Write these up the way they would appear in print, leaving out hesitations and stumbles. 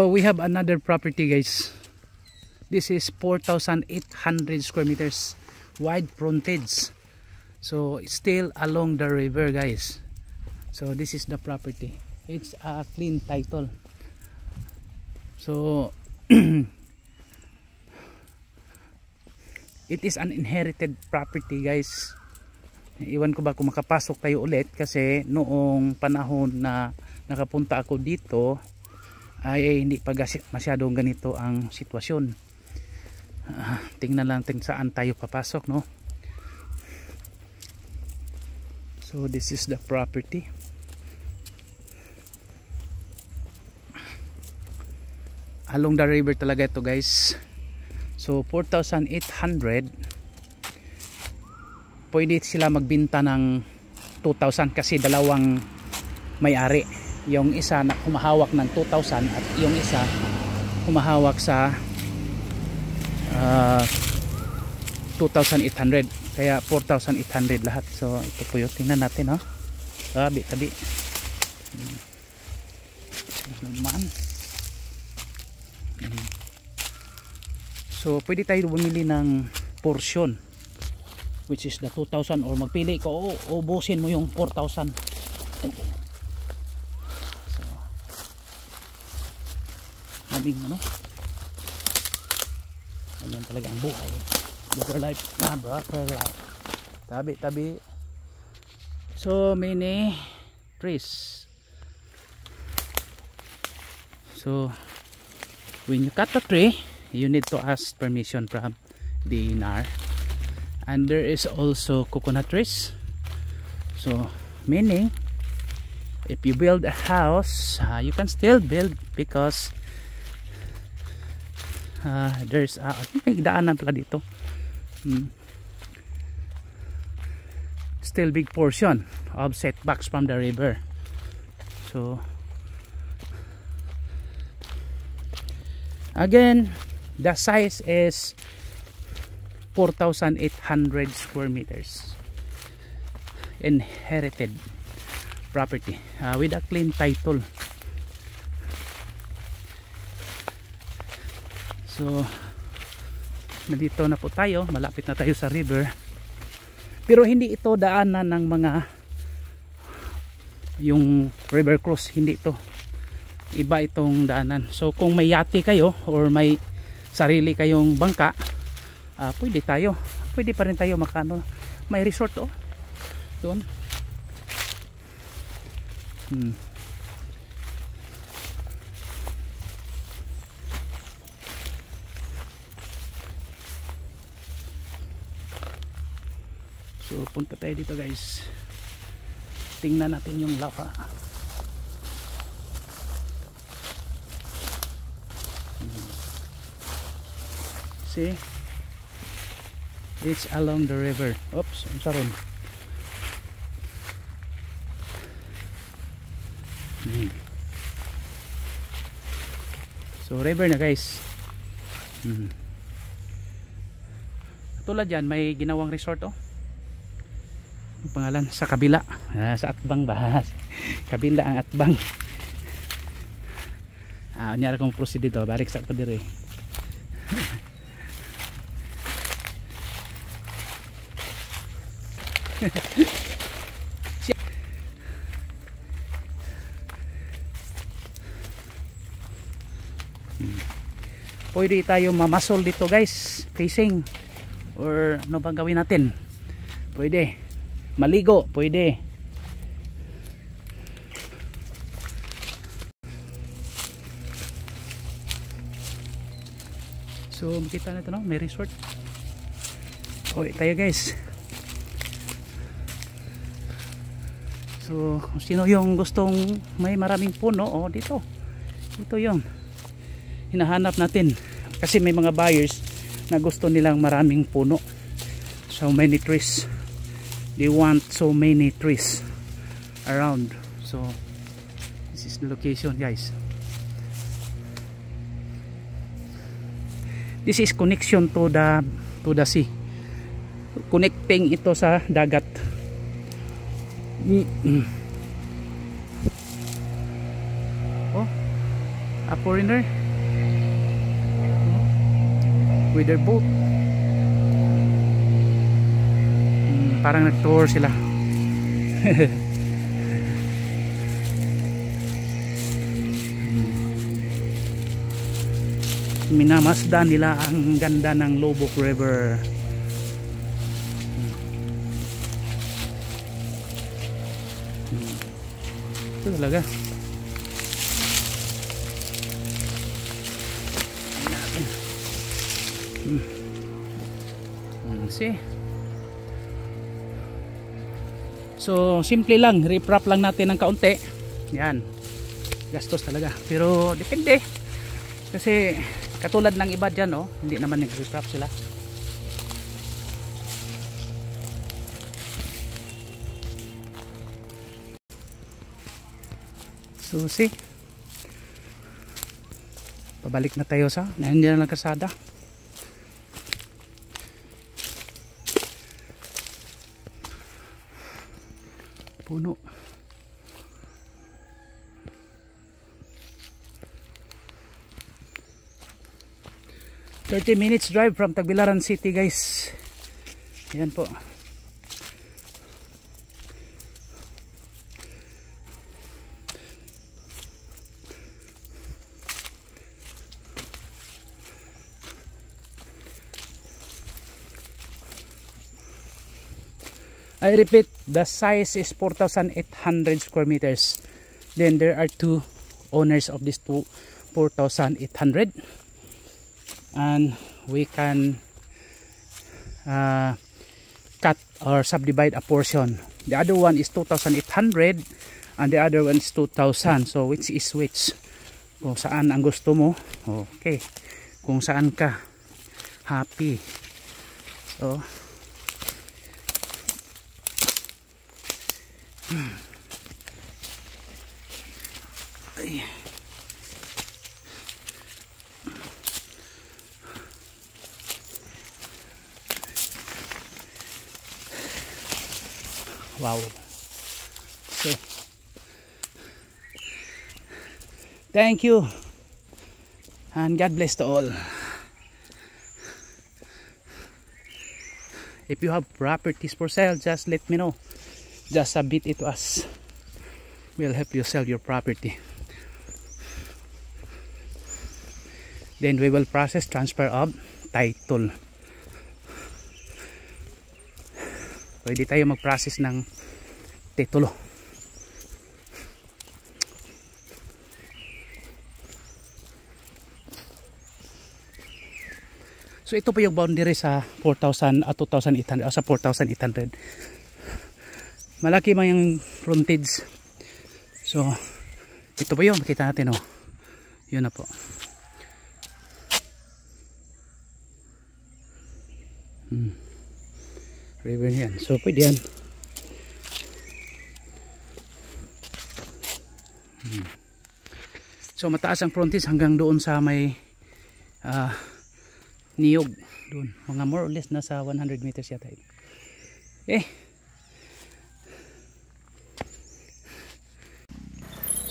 So we have another property, guys. This is 4,800 square meters wide frontage. So it's still along the river, guys. So this is the property. It's a clean title. So it is an inherited property, guys. Iwan ko ba kung makapasok tayo ulit, kasi noong panahon na nakapunta ako dito ay hindi pa masyadong ganito ang sitwasyon. Tingnan lang saan tayo papasok, no? So this is the property. Along the river talaga ito, guys. So 4,800, pwede sila magbenta ng 2,000 kasi dalawang may-ari. Yung isa na humahawak ng 2,000 at yung isa humahawak sa 2,800. Kaya 4,800 lahat. So ito po yung tingnan natin, no? Tabi. Naman. So pwede tayo bumili ng portion, which is the 2,000, or magpili ko, ubusin mo yung 4,000. So naming, ano, ganyan talaga ang buhay. Brother life, brother life. Tabi. So many trees. So when you cut the tree, you need to ask permission from the NAR. And there is also coconut trees. So meaning if you build a house, you can still build, because there's may daanan pala dito. Still big portion of setbacks from the river. So again, the size is 4,800 square meters. Inherited property with a clean title. So nandito na po tayo, malapit na tayo sa river. Pero hindi ito daanan ng mga yung river cruise, hindi ito. Iba itong daanan. So kung may yate kayo or may sarili kayong bangka, pwede pa rin tayo makano. May resort doon. So punta tayo dito, guys. Tingnan natin yung lava. See, it's along the river. Oops, I'm sorry. So river na, guys. Tulad yan, may ginawang resort, ang pangalan sa kabila, sa Atbang ba? Kabila ang Atbang. Nyara kong proceed dito, balik sa ko dire. Pwede tayo mamasol dito, guys, fishing, or ano bang gawin natin? Pwede maligo, pwede. So makita na ito, no? May resort. Okay tayo, guys. So kung sino yung gustong may maraming puno, dito yung hinahanap natin, kasi may mga buyers na gusto nilang maraming puno. So many trees, they want so many trees around. So this is the location, guys. This is connection to the sea, connecting ito sa dagat. foreigner with their boat. Parang nag-tour sila. Minamasdan nila ang ganda ng Lobok River. Ito talaga. See? So simple lang, riprap lang natin ng kaunti. Yan. Gastos talaga. Pero depende. Kasi katulad ng iba dyan, oh, hindi naman nag-riprap sila. So see, pabalik na tayo sa nandiyan lang kasada. Puno. "30 minutes drive from Tagbilaran City," guys. Ayan po. I repeat, the size is 4,800 square meters. Then there are two owners of this 4,800, and we can cut or subdivide a portion. The other one is 2,800 and the other one is 2,000. So which is which? Kung saan ang gusto mo, okay. Kung saan ka happy. So ay. Wow. So, thank you and God bless to all. If you have properties for sale, just let me know. Just submit it to us. We'll help you sell your property. Then we will process transfer of title. Pwede tayo mag-process ng titulo. So ito po yung boundary sa 4,000 at 2,800 o sa 4,800. Malaki man yung frontage. So ito po yung makita natin, oh. Yun na po. River yan. So pwede yan. So mataas ang frontage hanggang doon sa may niyog doon. Mga more or less nasa 100 meters yata.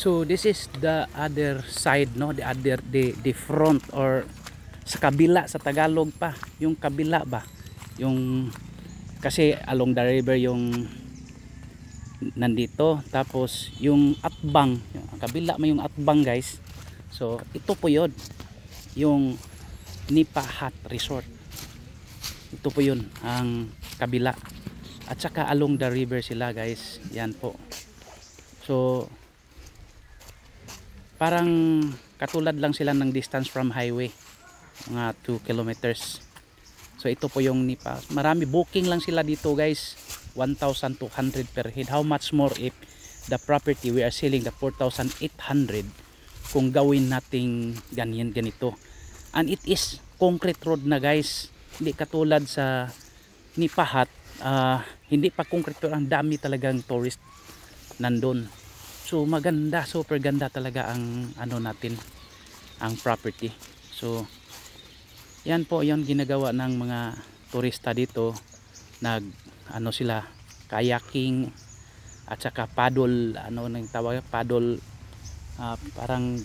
So this is the other side, no? The front, or sa kabila, sa Tagalog pa, yung kabila ba? Yung kasi along the river yung nandito, tapos yung atbang, yung kabila may yung atbang, guys. So ito po yun, yung Nipa Hut Resort. Ito po yun ang kabila, at saka along the river sila, guys. Yan po. So parang katulad lang sila ng distance from highway, mga 2 kilometers. So ito po yung Nipa. Marami booking lang sila dito, guys. 1,200 per head. How much more if the property we are selling, the 4,800, kung gawin nating ganito. And it is concrete road na, guys. Hindi katulad sa Nipa Hut, hindi pa concrete road. Ang dami talagang tourist nandun. So maganda, super ganda talaga ang ano natin, ang property. So yan po yung ginagawa ng mga turista dito. Nag ano sila, kayaking at saka paddle, ano nang tawag, paddle, parang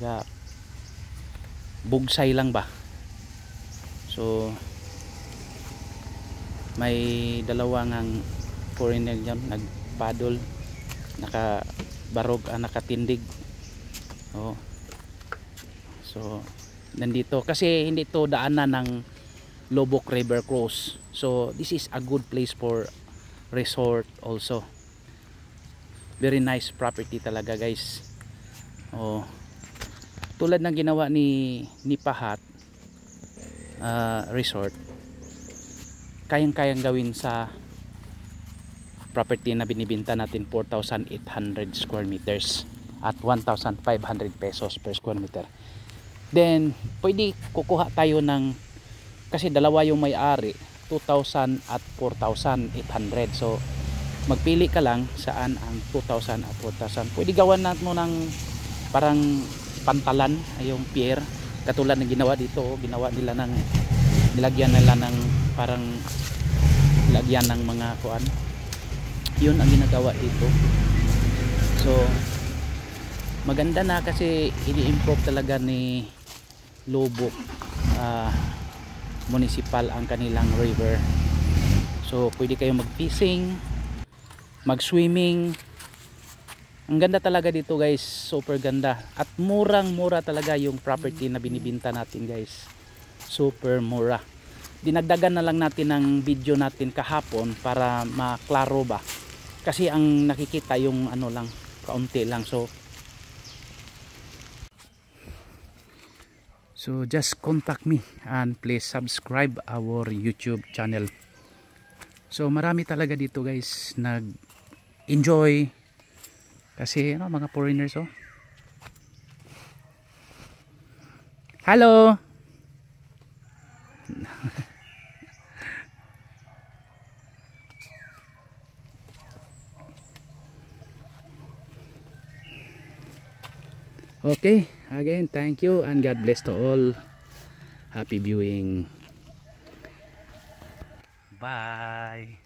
bugsay lang ba. So may dalawa ngang foreigner yan nagpaddle, nakabarog, nakatindig. Oh. So nandito kasi hindi to daanan ng Lobok River Cruise. So this is a good place for resort also. Very nice property talaga guys. Oh. Tulad ng ginawa ni Pahat Resort, kayang-kayang gawin sa property na binibenta natin 4,800 square meters at 1,500 pesos per square meter. Then pwede kukuha tayo ng, kasi dalawa yung may-ari, 2,000 at 4,800. So magpili ka lang saan ang 2,000 at 4,000. Pwede gawan natin mo ng parang pantalan, yung pier, katulad ng ginawa dito. Ginawa nila ng, nilagyan nila ng parang lagyan ng mga kuan. Yun ang ginagawa dito. So maganda na kasi ini-improve talaga ni Lobok Municipal ang kanilang river. So pwede kayo mag-fishing, mag-swimming. Ang ganda talaga dito guys, super ganda. At murang-mura talaga yung property na binibenta natin guys. Super mura. Dinagdagan na lang natin ng video natin kahapon para maklaro ba. Kasi ang nakikita yung ano lang, kaunti lang. So just contact me and please subscribe our YouTube channel. So marami talaga dito guys nag-enjoy kasi mga foreigners. Oh. Hello. Okay, again thank you and God bless to all. Happy viewing. Bye.